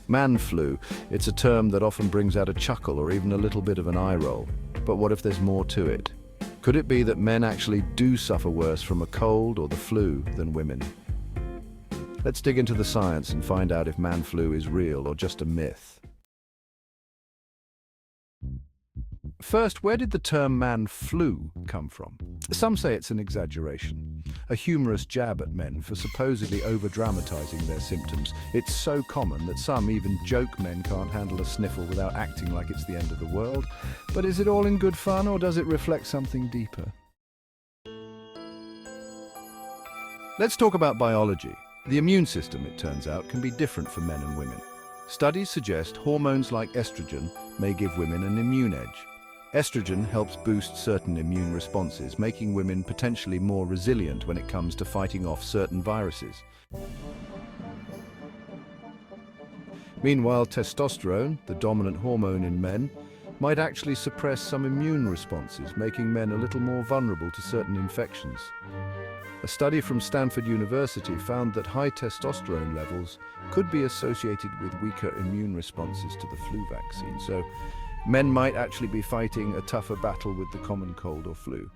Man flu, it's a term that often brings out a chuckle or even a little bit of an eye roll. But what if there's more to it? Could it be that men actually do suffer worse from a cold or the flu than women? Let's dig into the science and find out if man flu is real or just a myth. First, where did the term man flu come from? Some say it's an exaggeration, a humorous jab at men for supposedly over-dramatizing their symptoms. It's so common that some even joke men can't handle a sniffle without acting like it's the end of the world. But is it all in good fun, or does it reflect something deeper? Let's talk about biology. The immune system, it turns out, can be different for men and women. Studies suggest hormones like estrogen may give women an immune edge. Estrogen helps boost certain immune responses, making women potentially more resilient when it comes to fighting off certain viruses. Meanwhile, testosterone, the dominant hormone in men, might actually suppress some immune responses, making men a little more vulnerable to certain infections. A study from Stanford University found that high testosterone levels could be associated with weaker immune responses to the flu vaccine. So men might actually be fighting a tougher battle with the common cold or flu.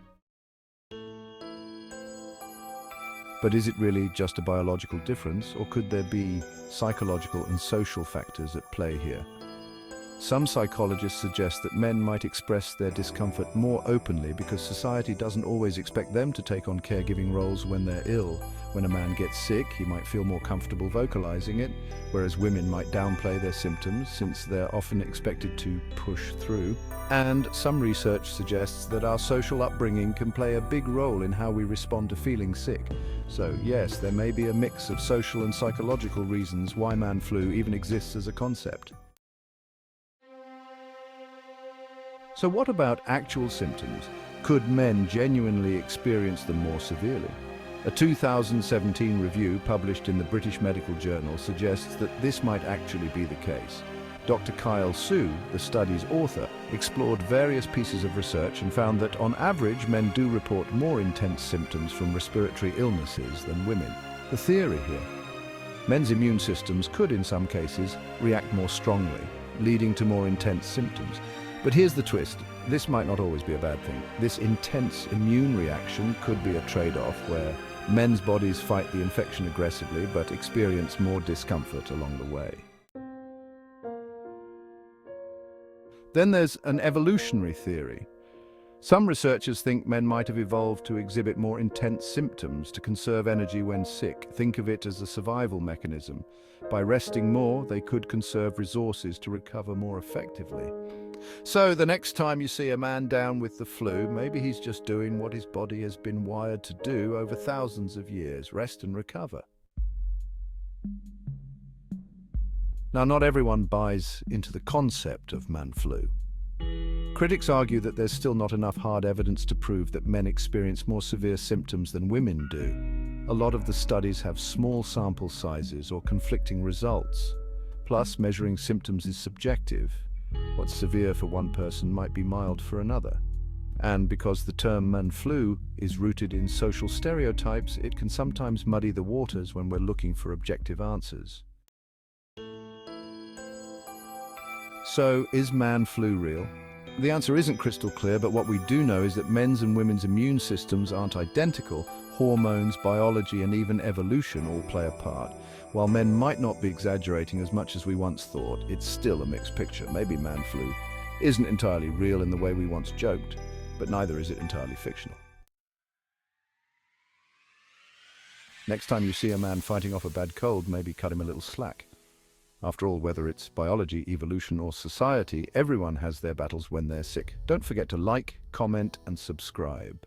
But is it really just a biological difference, or could there be psychological and social factors at play here? Some psychologists suggest that men might express their discomfort more openly because society doesn't always expect them to take on caregiving roles when they're ill. When a man gets sick, he might feel more comfortable vocalizing it, whereas women might downplay their symptoms since they're often expected to push through. And some research suggests that our social upbringing can play a big role in how we respond to feeling sick. So yes, there may be a mix of social and psychological reasons why man flu even exists as a concept. So what about actual symptoms? Could men genuinely experience them more severely? A 2017 review published in the British Medical Journal suggests that this might actually be the case. Dr. Kyle Su, the study's author, explored various pieces of research and found that on average men do report more intense symptoms from respiratory illnesses than women. The theory here: men's immune systems could in some cases react more strongly, leading to more intense symptoms. But here's the twist: this might not always be a bad thing. This intense immune reaction could be a trade-off where men's bodies fight the infection aggressively but experience more discomfort along the way. Then there's an evolutionary theory. Some researchers think men might have evolved to exhibit more intense symptoms to conserve energy when sick. Think of it as a survival mechanism. By resting more, they could conserve resources to recover more effectively. So the next time you see a man down with the flu, maybe he's just doing what his body has been wired to do over thousands of years: rest and recover. Now, not everyone buys into the concept of man flu. Critics argue that there's still not enough hard evidence to prove that men experience more severe symptoms than women do. A lot of the studies have small sample sizes or conflicting results. Plus, measuring symptoms is subjective. What's severe for one person might be mild for another. And because the term man flu is rooted in social stereotypes, it can sometimes muddy the waters when we're looking for objective answers. So, is man flu real? The answer isn't crystal clear, but what we do know is that men's and women's immune systems aren't identical. Hormones, biology, and even evolution all play a part. While men might not be exaggerating as much as we once thought, it's still a mixed picture. Maybe man flu isn't entirely real in the way we once joked, but neither is it entirely fictional. Next time you see a man fighting off a bad cold, maybe cut him a little slack. After all, whether it's biology, evolution, or society, everyone has their battles when they're sick. Don't forget to like, comment, and subscribe.